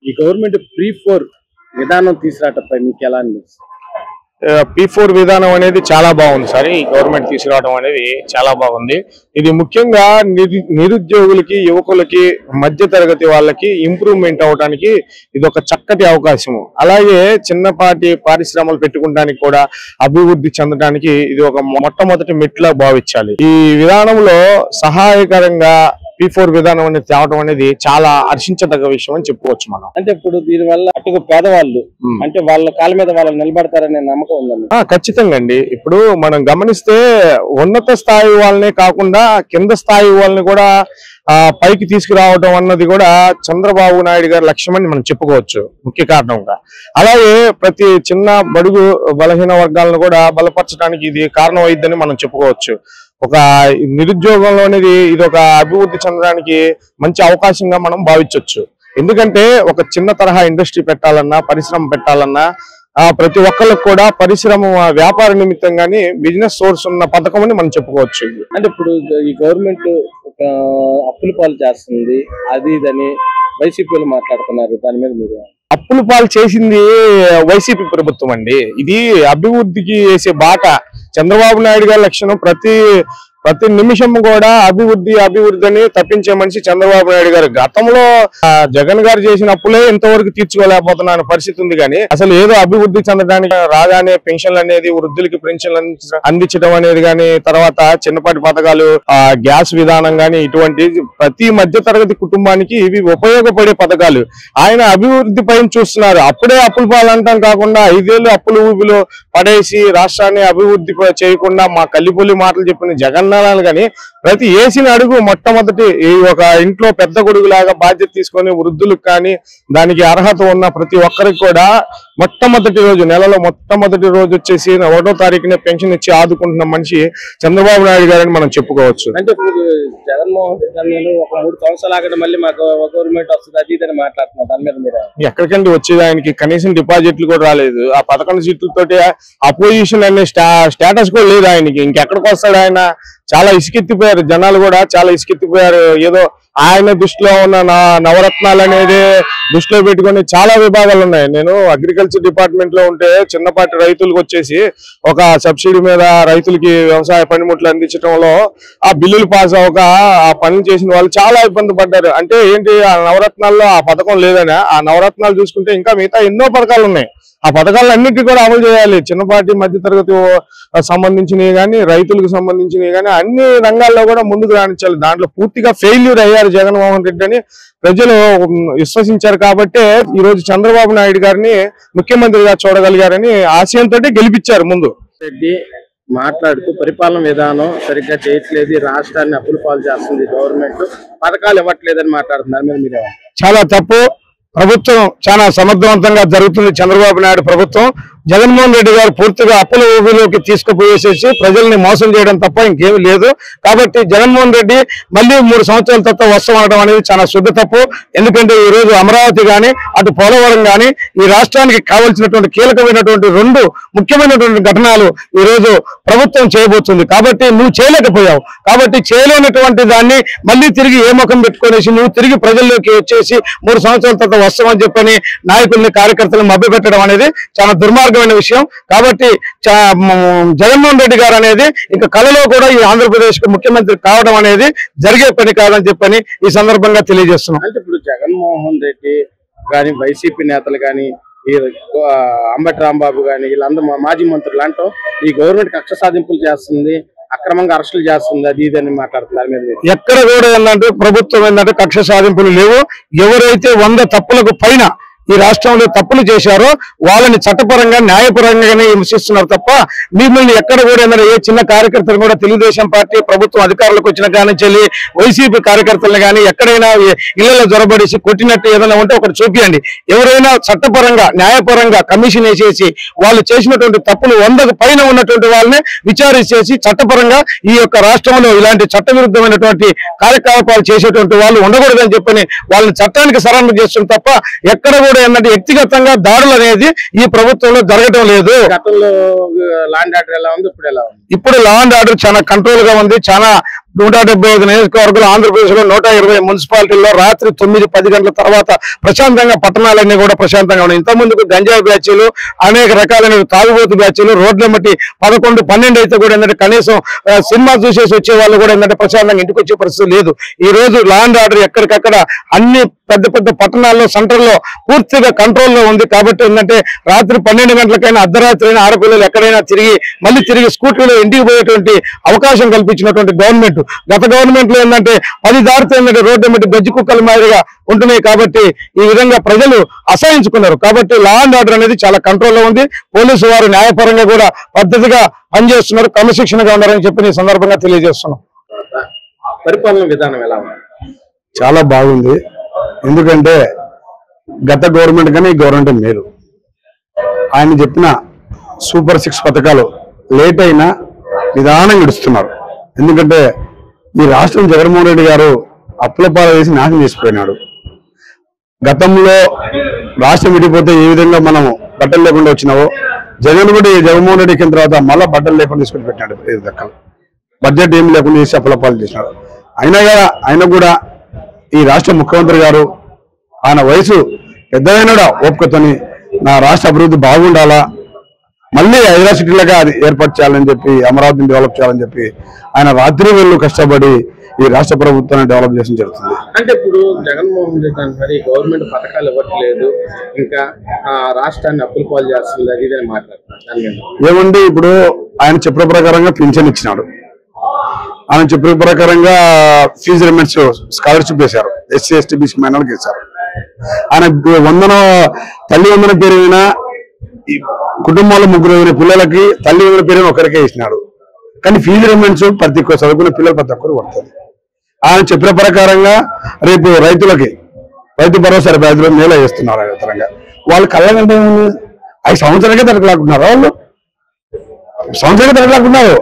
ఈ గవర్నమెంట్ ప్రీ-4 విధానం తీసుకురావటంపై మీకు ఎలా అనిపిస్తుంది? P4 విధానం అనేది చాలా బాగుంది సార్. ఈ గవర్నమెంట్ తీసుకురావడం అనేది చాలా బాగుంది. ఇది ముఖ్యంగా నిరుద్యోగులకి, యువకులకి, మధ్య తరగతి వాళ్ళకి ఇంప్రూవ్మెంట్ అవడానికి ఇది ఒక చక్కటి అవకాశము. అలాగే చిన్నపాటి పరిశ్రమలు పెట్టుకోవడానికి కూడా, అభివృద్ధి చెందడానికి ఇది ఒక మొట్టమొదటి మెట్లా భావించాలి. ఈ విధానంలో సహాయకరంగా P4 విధానం అనేది తేవడం అనేది చాలా హర్షించదగ్గ విషయం అని చెప్పుకోవచ్చు మనం. అంటే ఇప్పుడు దీని వల్ల అటు పేదవాళ్ళు అంటే వాళ్ళ కాళ్ళ మీద వాళ్ళు నిలబడతారనే నమ్మకం ఉందండి. ఖచ్చితంగా అండి. ఇప్పుడు మనం గమనిస్తే ఉన్నత స్థాయి వాళ్ళనే కాకుండా కింద స్థాయి వాళ్ళని కూడా పైకి తీసుకురావడం అన్నది కూడా చంద్రబాబు నాయుడు గారి లక్ష్యమని మనం చెప్పుకోవచ్చు ముఖ్య కారణంగా. అలాగే ప్రతి చిన్న బడుగు బలహీన వర్గాలను కూడా బలపరచడానికి ఇది కారణం అయిద్దని మనం చెప్పుకోవచ్చు. ఒక నిరుద్యోగంలో అనేది ఇది ఒక అభివృద్ధి చెందడానికి మంచి అవకాశంగా మనం భావించవచ్చు. ఎందుకంటే ఒక చిన్న తరహా ఇండస్ట్రీ పెట్టాలన్నా, పరిశ్రమ పెట్టాలన్నా ప్రతి ఒక్కరికి కూడా పరిశ్రమ వ్యాపార నిమిత్తంగానే బిజినెస్ సోర్స్ ఉన్న పథకం అని మనం చెప్పుకోవచ్చు. అంటే ఇప్పుడు ఈ గవర్నమెంట్ ఒక అప్పుల పాలు చేస్తుంది, అది ఇదని వైసీపీలు మాట్లాడుతున్నారు. దాని మీద మీరు అప్పుల పాలు చేసింది వైసీపీ ప్రభుత్వం అండి. ఇది అభివృద్ధికి వేసే బాట. చంద్రబాబు నాయుడు గారి లక్షణం ప్రతి నిమిషం కూడా అభివృద్ధి అని తప్పించే మనిషి చంద్రబాబు నాయుడు గారు. గతంలో జగన్ గారు చేసిన అప్పులే ఇంతవరకు తీర్చుకోలేకపోతున్న పరిస్థితి ఉంది. కానీ అసలు ఏదో అభివృద్ధి చెందడానికి రాగానే పెన్షన్లు అనేది, వృద్ధులకి పెన్షన్లు అందించడం అనేది కానీ, తర్వాత చిన్నపాటి పథకాలు, గ్యాస్ విధానం కానీ, ఇటువంటి ప్రతి మధ్య తరగతి కుటుంబానికి ఇవి ఉపయోగపడే పథకాలు. ఆయన అభివృద్ధి పైన చూస్తున్నారు. అప్పుడే అప్పుల పాలంటాం కాకుండా 5 ఏళ్ళు అప్పులు ఊబిలో పడేసి రాష్ట్రాన్ని అభివృద్ధి చేయకుండా మా కల్లిపొల్లి మాటలు చెప్పిన జగన్ కానీ ప్రతి వేసిన అడుగు మొట్టమొదటి ఒక ఇంట్లో పెద్ద కొడుకు లాగా బాధ్యత తీసుకొని వృద్ధులకు కానీ, దానికి అర్హత ఉన్న ప్రతి ఒక్కరికి కూడా మొట్టమొదటి రోజు, నెలలో మొట్టమొదటి రోజు వచ్చేసి 1వ తారీఖునే పెన్షన్ ఇచ్చి ఆదుకుంటున్న మనిషి చంద్రబాబు నాయుడు గారని మనం చెప్పుకోవచ్చు. అంటే ఇప్పుడు జగన్మోహన్ రెడ్డి ఒక 3 సంవత్సరాలు ఆగడం మళ్ళీ మాకు గవర్నమెంట్ వస్తుంది, అది ఇదని మాట్లాడుతున్నారు. దాని మీద మీరు ఎక్కడికండి వచ్చేది? ఆయనకి కనీసం డిపాజిట్లు కూడా రాలేదు. ఆ 11 సీట్లతోటి అపోజిషన్ అనే స్టేటస్ కూడా లేదు ఆయనకి. ఇంకెక్కడికి వస్తాడు ఆయన? చాలా ఇసుకెత్తిపోయారు జనాలు కూడా, చాలా ఇసుకెత్తిపోయారు. ఏదో ఆయన దృష్టిలో ఉన్న నవరత్నాలు అనేది దృష్టిలో పెట్టుకుని చాలా విభాగాలు ఉన్నాయి. నేను అగ్రికల్చర్ డిపార్ట్మెంట్ లో ఉంటే చిన్నపాటి రైతులకు వచ్చేసి ఒక సబ్సిడీ మీద రైతులకి వ్యవసాయ పనిముట్లు అందించడంలో ఆ బిల్లులు పాస్ అవ్వక ఆ పనులు చేసిన వాళ్ళు చాలా ఇబ్బంది పడ్డారు. అంటే ఏంటి, ఆ నవరత్నాల్లో ఆ పథకం లేదని. ఆ నవరత్నాలు చూసుకుంటే ఇంకా మిగతా ఎన్నో పథకాలు ఉన్నాయి. ఆ పథకాలన్నిటి కూడా అమలు చేయాలి. చిన్నపాటి మధ్యతరగతి సంబంధించినవి కానీ, రైతులకు సంబంధించినవి కానీ అన్ని రంగాల్లో కూడా ముందుకు రాణించాలి. దాంట్లో పూర్తిగా ఫెయిల్యూర్ అయ్యారు జగన్మోహన్ రెడ్డి అని ప్రజలు విశ్వసించారు. కాబట్టి ఈ రోజు చంద్రబాబు నాయుడు గారిని ముఖ్యమంత్రిగా చూడగలిగారని ఆశయంతో గెలిపించారు. ముందు రెడ్డి మాట్లాడుతూ పరిపాలన విధానం సరిగ్గా చేయట్లేదు, రాష్ట్రాన్ని అప్పుల పాలు చేస్తుంది గవర్నమెంట్, పథకాలు ఇవ్వట్లేదని మాట్లాడుతున్నారు. మీద మీరు చాలా తప్పు. ప్రభుత్వం చాలా సమర్థవంతంగా జరుగుతుంది. చంద్రబాబు నాయుడు ప్రభుత్వం, జగన్మోహన్ రెడ్డి గారు పూర్తిగా అప్పుల ఊబిలోకి తీసుకుపోయేసేసి ప్రజల్ని మోసం చేయడం తప్ప ఇంకేమీ లేదు. కాబట్టి జగన్మోహన్ రెడ్డి మళ్ళీ 3 సంవత్సరాల తర్వాత వస్తామనడం అనేది చాలా శుద్ధ తప్పు. ఎందుకంటే ఈ రోజు అమరావతి కానీ, అటు పోలవరం కానీ, ఈ రాష్ట్రానికి కావాల్సినటువంటి కీలకమైనటువంటి 2 ముఖ్యమైనటువంటి ఘటనలు ఈ రోజు ప్రభుత్వం చేయబోతుంది. కాబట్టి నువ్వు చేయలేకపోయావు. కాబట్టి చేయలేనటువంటి దాన్ని మళ్ళీ తిరిగి ఏ ముఖం పెట్టుకునేసి నువ్వు తిరిగి ప్రజల్లోకి వచ్చేసి 3 సంవత్సరాల తర్వాత వస్తామని చెప్పని నాయకుల్ని, కార్యకర్తలను మభ్యపెట్టడం అనేది చాలా దుర్మార్గమైన విషయం. కాబట్టి జగన్మోహన్ రెడ్డి గారు అనేది ఇంకా కళలో కూడా ఈ ఆంధ్రప్రదేశ్ కు ముఖ్యమంత్రి కావడం అనేది జరిగే పని కాదని చెప్పని ఈ సందర్భంగా తెలియజేస్తున్నాం. అంటే ఇప్పుడు జగన్మోహన్ రెడ్డి కానీ, వైసీపీ నేతలు కానీ, ఈ అంబటి రాంబాబు కానీ, వీళ్ళందరూ మాజీ మంత్రులు అంటూ ఈ గవర్నమెంట్ కక్ష సాధింపులు చేస్తుంది, అక్రమంగా అరెస్టులు చేస్తుంది, అది ఇదని మాట్లాడుతున్నారు. మీరు ఎక్కడ కూడా ఏంటంటే ప్రభుత్వం ఏంటంటే కక్ష సాధింపులు లేవు. ఎవరైతే 100 తప్పులకు పైన ఈ రాష్ట్రంలో తప్పులు చేశారో వాళ్ళని చట్టపరంగా, న్యాయపరంగానే హింసిస్తున్నారు తప్ప మిమ్మల్ని ఎక్కడ కూడా ఏ చిన్న కార్యకర్తలు కూడా తెలుగుదేశం పార్టీ ప్రభుత్వం అధికారులకు వచ్చిన కానీ వైసీపీ కార్యకర్తలను కానీ ఎక్కడైనా ఇళ్లలో జొరబడేసి కొట్టినట్టు ఏదైనా ఉంటే ఒకటి చూపియండి. ఎవరైనా చట్టపరంగా, న్యాయపరంగా కమిషన్ వేసేసి వాళ్ళు చేసినటువంటి తప్పులు 100కు పైన ఉన్నటువంటి వాళ్ళని విచారించేసి చట్టపరంగా ఈ యొక్క రాష్ట్రంలో ఇలాంటి చట్టవిరుద్ధమైనటువంటి కార్యకలాపాలు చేసేటువంటి వాళ్ళు ఉండకూడదని చెప్పని వాళ్ళని చట్టానికి సరెండర్ చేస్తుంది తప్ప ఎక్కడ కూడా ఏంటంటే వ్యక్తిగతంగా దాడులు అనేది ఈ ప్రభుత్వంలో జరగడం లేదు. గతంలో లా అండ్ ఆర్డర్ ఎలా ఉంది, ఇప్పుడు ఎలా ఉంది? ఇప్పుడు లా అండ్ ఆర్డర్ చాలా కంట్రోల్ గా ఉంది. చాలా 175 నియోజకవర్గాలు, ఆంధ్రప్రదేశ్ లో 120 మున్సిపాలిటీల్లో రాత్రి 9-10 గంటల తర్వాత ప్రశాంతంగా పట్టణాలన్నీ కూడా ప్రశాంతంగా ఉన్నాయి. ఇంతకుముందుకు గంజాయి బ్యాచీలు, అనేక రకాలైన తాగుబోతు బ్యాచీలు, రోడ్ల మట్టి 11-12 అయితే కూడా ఏంటంటే కనీసం సినిమా చూసేసి వచ్చే వాళ్ళు కూడా ఏంటంటే ప్రశాంతంగా ఇంటికి వచ్చే పరిస్థితి లేదు. ఈ రోజు లా అండ్ ఆర్డర్ ఎక్కడికక్కడ అన్ని పెద్ద పెద్ద పట్టణాల్లో, సెంటర్లో పూర్తిగా కంట్రోల్లో ఉంది. కాబట్టి ఏంటంటే రాత్రి 12 గంటలకైనా, అర్ధరాత్రి అయినా ఆడపిల్లలు ఎక్కడైనా మళ్ళీ తిరిగి స్కూటీలో ఇంటికి పోయేటువంటి అవకాశం కల్పించినటువంటి గవర్నమెంట్. గత గవర్నమెంట్ లో ఏంటంటే 10 దారితో ఏంటంటే రోడ్డు మీద గజ్జి కుక్కల మాదిరిగా ఉంటున్నాయి. కాబట్టి ఈ విధంగా ప్రజలు అసహించుకున్నారు. కాబట్టి లా అండ్ ఆర్డర్ అనేది చాలా కంట్రోల్లో ఉంది. పోలీసు వారు న్యాయపరంగా కూడా పద్ధతిగా పనిచేస్తున్నారు, క్రమశిక్షణగా ఉన్నారని చెప్పి ఈ సందర్భంగా తెలియజేస్తున్నాం. పరిపాలన విధానం ఎలా ఉంది? చాలా బాగుంది. ఎందుకంటే గత గవర్నమెంట్ కానీ ఈ గవర్నమెంట్ మేలు. ఆయన చెప్పిన సూపర్ 6 పథకాలు లేట్ అయినా నిదానంగా ఇడుస్తున్నారు. ఎందుకంటే ఈ రాష్ట్రం జగన్మోహన్ రెడ్డి గారు అప్పుల పాలు వేసి నాశనం చేసిపోయినాడు. గతంలో రాష్ట్రం విడిపోతే ఏ విధంగా మనం బట్టలు లేకుండా వచ్చినావో, జగన్మోహన్ రెడ్డి ఎక్కిన తర్వాత మళ్ళీ బట్టలు లేకుండా తీసుకొని పెట్టినాడు. బడ్జెట్ ఏమి లేకుండా చేసి అప్పుల పాలు చేసినాడు. అయినా కూడా ఈ రాష్ట్ర ముఖ్యమంత్రి గారు ఆయన వయసు పెద్దదైన ఓపికతోని నా రాష్ట్ర అభివృద్ధి బాగుండాలా, మళ్ళీ హైదరాబాద్ సిటీలుగా అది ఏర్పాటు చేయాలని చెప్పి, అమరావతిని డెవలప్ చేయాలని చెప్పి ఆయన రాత్రి వేళలు కష్టపడి ఈ రాష్ట్ర ప్రభుత్వాన్ని డెవలప్ చేసిన జరుగుతుంది. అంటే ఇప్పుడు జగన్మోహన్ రెడ్డి అంటారు గవర్నమెంట్ పథకాలు ఇవ్వట్లేదు, ఇంకా రాష్ట్రాన్ని అప్పుల పాలు చేస్తుంది, అది ఇదని మాట్లాడుతున్నారు. ఏమండి, ఇప్పుడు ఆయన చెప్పిన ప్రకారంగా పింఛన్ ఇచ్చినాడు. ఆయన చెప్పిన ప్రకారంగా ఫీజు రిమెంట్స్ స్కాలర్షిప్ వేశారు, ఎస్సీ ఎస్టీ బీసీ మైనార్టీకి వేశారు. ఆయన తల్లి వందన పేరు అయినా కుటుంబాల్లో 3 పిల్లలకి తల్లి వందన పేరు ఒకరికే ఇచ్చినాడు. కానీ ఫీజు రిమెంట్స్ ప్రతి ఒక్క చదువుకున్న పిల్లలు ప్రతి ఒక్కరు పడుతుంది. ఆయన చెప్పిన ప్రకారంగా రేపు రైతులకి రైతు భరోసా 5 నెలలు వేస్తున్నారు. విధంగా వాళ్ళు కళ్ళగంటే 5 సంవత్సరాలకే తరగలాకున్నారు. వాళ్ళు సంవత్సరాలకే తరగలాకున్నారు.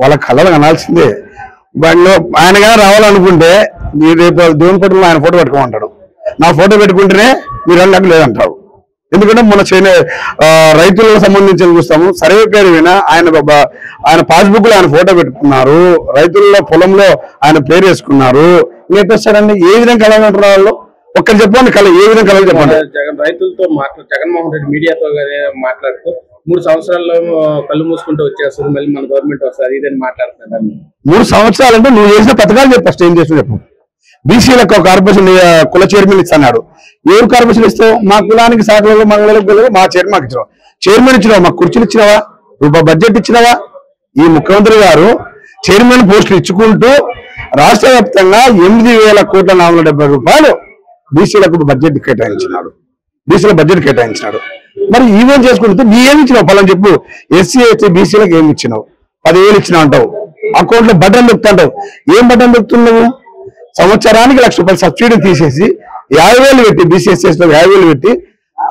వాళ్ళ కళ్ళలు కనాల్సిందే. ఆయన కానీ రావాలనుకుంటే మీరు రేపు దేవుని పట్ల ఆయన ఫోటో పెట్టుకోమంటాడు. నా ఫోటో పెట్టుకుంటేనే మీరు అన్నట్టు లేదంటారు. ఎందుకంటే మన రైతులకు సంబంధించిన చూస్తాము, సర్వే పేరు వినా ఆయన పాస్బుక్ లో ఆయన ఫోటో పెట్టుకున్నారు, రైతుల్లో పొలంలో ఆయన పేరు వేసుకున్నారు. ఇంకేస్తారండి ఏ విధంగా కలగంటారు వాళ్ళు? ఒక్కరు చెప్పండి, ఏ విధంగా కలగ చెప్పండి. రైతులతో జగన్మోహన్ రెడ్డి మీడియాతో మాట్లాడుతూ 3 సంవత్సరాల్లో కళ్ళు మూసుకుంటూ వచ్చేస్తుంది, మళ్ళీ మన గవర్నమెంట్ వస్తుంది, ఇదని మాట్లాడుతున్నారు. 3 సంవత్సరాలు అంటే నువ్వు చేసిన పథకాలు చెప్పు, ఫస్ట్ ఏం చేసిన చెప్పు. బీసీలకు కార్పొరేషన్ కుల చైర్మన్ ఇస్తున్నాడు. ఎవరు కార్పొరేషన్ ఇస్తావు? మా కులానికి సాకులు మంగళకు మా చైర్మన్ ఇచ్చినావు. చైర్మన్ ఇచ్చినావా? మాకు కుర్చీలు ఇచ్చినావా? రూపాయి బడ్జెట్ ఇచ్చినావా? ఈ ముఖ్యమంత్రి గారు చైర్మన్ పోస్టులు ఇచ్చుకుంటూ రాష్ట్ర వ్యాప్తంగా 8,470 రూపాయలు బీసీలకు బడ్జెట్ కేటాయించినాడు. బీసీల బడ్జెట్ కేటాయించినాడు. మరి ఈవెన్ చేసుకుంటూ నీ ఏమి ఇచ్చినావు? పలాని చెప్పు. ఎస్సీ ఎస్టీ బీసీలకు ఏమి ఇచ్చినావు? 10,000 ఇచ్చినావు అంటావు. అకౌంట్ లో బటన్ దొక్కుతాంటావు. ఏం బటన్ దొక్కుతున్నావు? సంవత్సరానికి 1,00,000 రూపాయలు సబ్సిడీ తీసేసి 50,000 పెట్టి బీసీఎస్ఎస్ లో 50,000 పెట్టి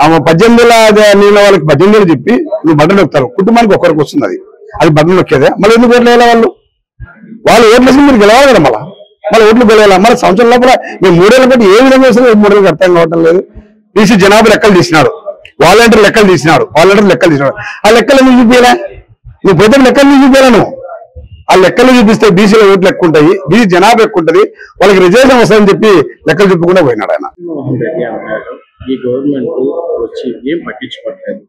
18,000 నీళ్ళ వాళ్ళకి 18,000 చెప్పి నువ్వు బటన్ నొక్కుతారు. కుటుంబానికి ఒక్కరికి వస్తుంది. అది బటన్ నొక్కేదే. మళ్ళీ ఎందుకు ఓట్లు వేయాలి? వాళ్ళు ఓట్లు వేసి మీరు గెలవాలి కదా. మళ్ళీ ఓట్లు గెలవాలి. మళ్ళీ సంవత్సరం లోపల మేము 3 ఏళ్ళ బట్టి ఏ విధంగా వేసినా 3 ఏళ్ళకి అర్థం కావటం లేదు. బీసీ జనాభా లెక్కలు తీసినాడు, వాలంటీర్ లెక్కలు తీసినాడు. ఆ లెక్కలు ఎందుకు చూపించలే? నువ్వు ప్రతి లెక్కలు నీకు చూపించాలను. ఆ లెక్కలు చూపిస్తే బీసీలో ఓట్లు ఎక్కువ ఉంటాయి, బీసీ జనాభా ఎక్కువ ఉంటుంది, వాళ్ళకి రిజర్వేషన్ వస్తుందని చెప్పి లెక్కలు చెప్పకుండా పోయినాడు ఆయన. ఈ గవర్నమెంట్ వచ్చి ఏం పట్టించుకోవట్లేదు.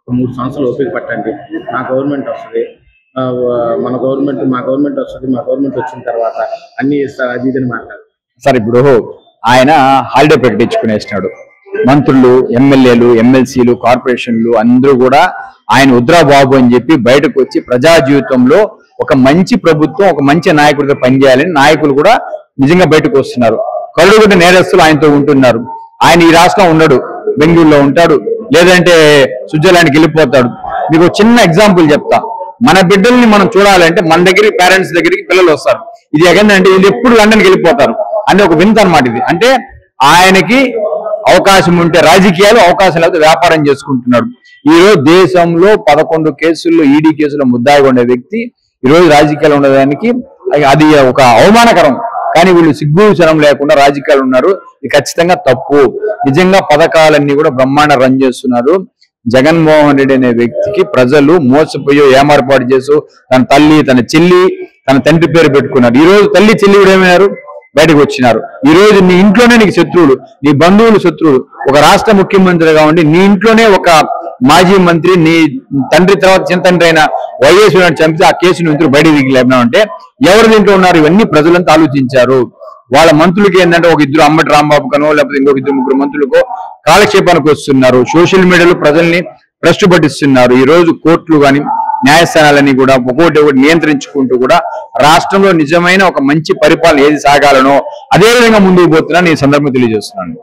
3 సంవత్సరాలు ఓపిక పట్టండి, నా గవర్నమెంట్ వస్తుంది, మా గవర్నమెంట్ వస్తుంది, మా గవర్నమెంట్ వచ్చిన తర్వాత అన్ని ఇస్తారు, అది ఇదని మాట్లాడారు. సార్ ఇప్పుడు ఆయన హాలిడే ప్రకటించుకునేసినాడు. మంత్రులు, ఎమ్మెల్యేలు, ఎమ్మెల్సీలు, కార్పొరేషన్లు అందరూ కూడా ఆయన ఉద్రాబాబు అని చెప్పి బయటకు వచ్చి ప్రజా జీవితంలో ఒక మంచి ప్రభుత్వం, ఒక మంచి నాయకుడితో పనిచేయాలని నాయకులు కూడా నిజంగా బయటకు వస్తున్నారు. కరుడుగడ్డ నేరస్తులు ఆయనతో ఉంటున్నారు. ఆయన ఈ రాష్ట్రం ఉండడు, బెంగళూరులో ఉంటాడు, లేదంటే స్విట్జర్లాండ్కి వెళ్ళిపోతాడు. మీకు చిన్న ఎగ్జాంపుల్ చెప్తా. మన బిడ్డల్ని మనం చూడాలంటే మన దగ్గరికి, పేరెంట్స్ దగ్గరికి పిల్లలు వస్తారు. ఇది ఎగందంటే వీళ్ళు ఎప్పుడు లండన్కి వెళ్ళిపోతారు అంటే ఒక వింత అనమాట ఇది. అంటే ఆయనకి అవకాశం ఉంటే రాజకీయాలు, అవకాశం లేకపోతే వ్యాపారం చేసుకుంటున్నాడు. ఈ రోజు దేశంలో 11 కేసుల్లో ఈడీ కేసులో ముద్దాయిగా ఉండే వ్యక్తి ఈ రోజు రాజకీయాలు ఉండడానికి అది ఒక అవమానకరం. కానీ వీళ్ళు సిగ్గుచనం లేకుండా రాజకీయాలు ఉన్నారు. ఇది ఖచ్చితంగా తప్పు. నిజంగా పథకాలన్నీ కూడా బ్రహ్మాండ రన్ చేస్తున్నారు. జగన్మోహన్ రెడ్డి అనే వ్యక్తికి ప్రజలు మోసపోయి ఏమార్పాటు చేసు తన తల్లి, తన చెల్లి తన తండ్రి పేరు పెట్టుకున్నారు. ఈ రోజు తల్లి చెల్లి కూడా ఏమయ్యారు, బయటకు వచ్చినారు. ఈ రోజు నీ ఇంట్లోనే నీకు శత్రువులు, నీ బంధువులు శత్రువులు. ఒక రాష్ట్ర ముఖ్యమంత్రిగా ఉండి నీ ఇంట్లోనే ఒక మాజీ మంత్రి, నీ తండ్రి తర్వాత చిన్న తండ్రి అయిన వైఎస్ చంపితే ఆ కేసును ఇంట్లో బయటకు దిగలేనా అంటే ఎవరు దీంట్లో ఉన్నారు? ఇవన్నీ ప్రజలంతా ఆలోచించారు. వాళ్ళ మంత్రులకి ఏంటంటే ఒక ఇద్దరు అంబటి రాంబాబు కనో లేకపోతే ఇంకొక ఇద్దరు ముగ్గురు మంత్రులకో కాలక్షేపానికి వస్తున్నారు. సోషల్ మీడియాలో ప్రజల్ని భ్రష్టు పట్టిస్తున్నారు. ఈ రోజు కోర్టులు కానీ న్యాయస్థానాలన్నీ కూడా ఒకటి నియంత్రించుకుంటూ కూడా రాష్ట్రంలో నిజమైన ఒక మంచి పరిపాలన ఏది సాగాలనో అదే విధంగా ముందుకు పోతున్నా నేను సందర్భంగా తెలియజేస్తున్నాను.